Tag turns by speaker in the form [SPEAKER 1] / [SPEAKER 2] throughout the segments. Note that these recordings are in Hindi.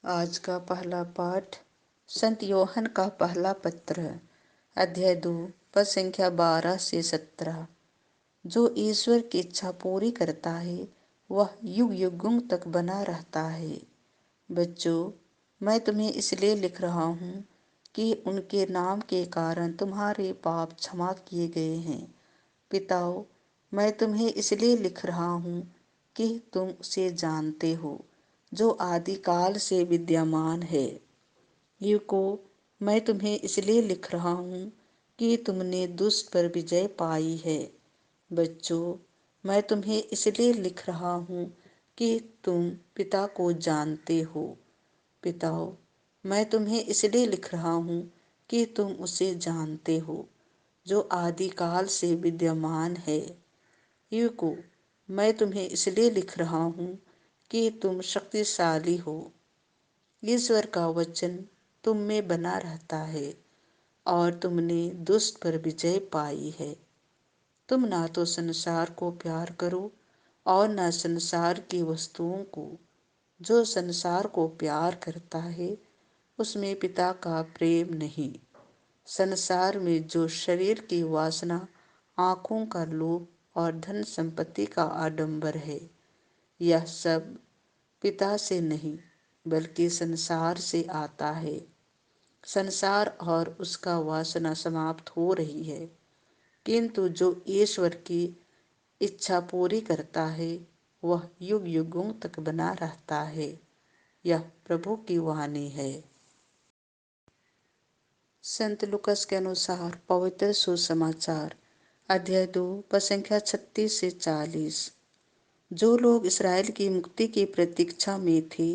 [SPEAKER 1] आज का पहला पाठ संत योहन का पहला पत्र, अध्याय 2, पद संख्या 12 से 17। जो ईश्वर की इच्छा पूरी करता है वह युग युगों तक बना रहता है। बच्चों, मैं तुम्हें इसलिए लिख रहा हूँ कि उनके नाम के कारण तुम्हारे पाप क्षमा किए गए हैं। पिताओं, मैं तुम्हें इसलिए लिख रहा हूँ कि तुम उसे जानते हो जो आदिकाल से विद्यमान है। युवकों, मैं तुम्हें इसलिए लिख रहा हूँ कि तुमने दुष्ट पर विजय पाई है। बच्चों, मैं तुम्हें इसलिए लिख रहा हूँ कि तुम पिता को जानते हो। पिताओं, मैं तुम्हें इसलिए लिख रहा हूँ कि तुम उसे जानते हो जो आदिकाल से विद्यमान है। युवकों, मैं तुम्हें इसलिए लिख रहा हूँ कि तुम शक्तिशाली हो। ईश्वर का वचन तुम में बना रहता है और तुमने दुष्ट पर विजय पाई है। तुम ना तो संसार को प्यार करो और न संसार की वस्तुओं को। जो संसार को प्यार करता है उसमें पिता का प्रेम नहीं। संसार में जो शरीर की वासना, आंखों का लोभ और धन संपत्ति का आडंबर है, यह सब पिता से नहीं बल्कि संसार से आता है। संसार और उसका वासना समाप्त हो रही है, किंतु जो ईश्वर की इच्छा पूरी करता है वह युग युगों तक बना रहता है। यह प्रभु की वाणी है। संत लुकस के अनुसार पवित्र सुसमाचार, अध्याय 2, पद संख्या 36 से 40। जो लोग इसराइल की मुक्ति की प्रतीक्षा में थे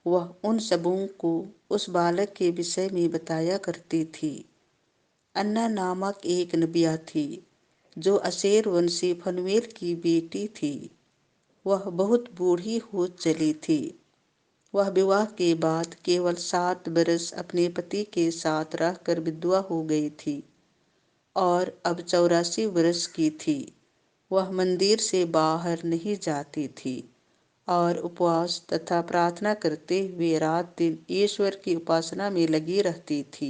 [SPEAKER 1] वह उन सबों को उस बालक के विषय में बताया करती थी। अन्ना नामक एक नबिया थी जो अशेर वंशी फनुएल की बेटी थी। वह बहुत बूढ़ी हो चली थी। वह विवाह के बाद केवल 7 बरस अपने पति के साथ रहकर विधवा हो गई थी और अब 84 वर्ष की थी। वह मंदिर से बाहर नहीं जाती थी और उपवास तथा प्रार्थना करते हुए रात दिन ईश्वर की उपासना में लगी रहती थी।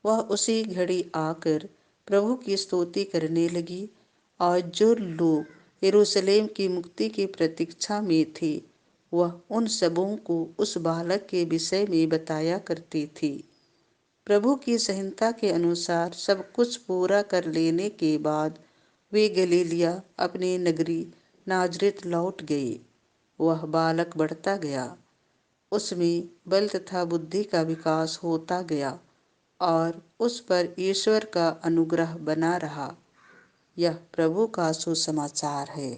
[SPEAKER 1] वह उसी घड़ी आकर प्रभु की स्तुति करने लगी और जो लोग यरूशलेम की मुक्ति की प्रतीक्षा में थे वह उन सबों को उस बालक के विषय में बताया करती थी। प्रभु की संहिता के अनुसार सब कुछ पूरा कर लेने के बाद वे गलीलिया अपनी नगरी नाजरेत लौट गए। वह बालक बढ़ता गया, उसमें बल तथा बुद्धि का विकास होता गया और उस पर ईश्वर का अनुग्रह बना रहा। यह प्रभु का सुसमाचार है।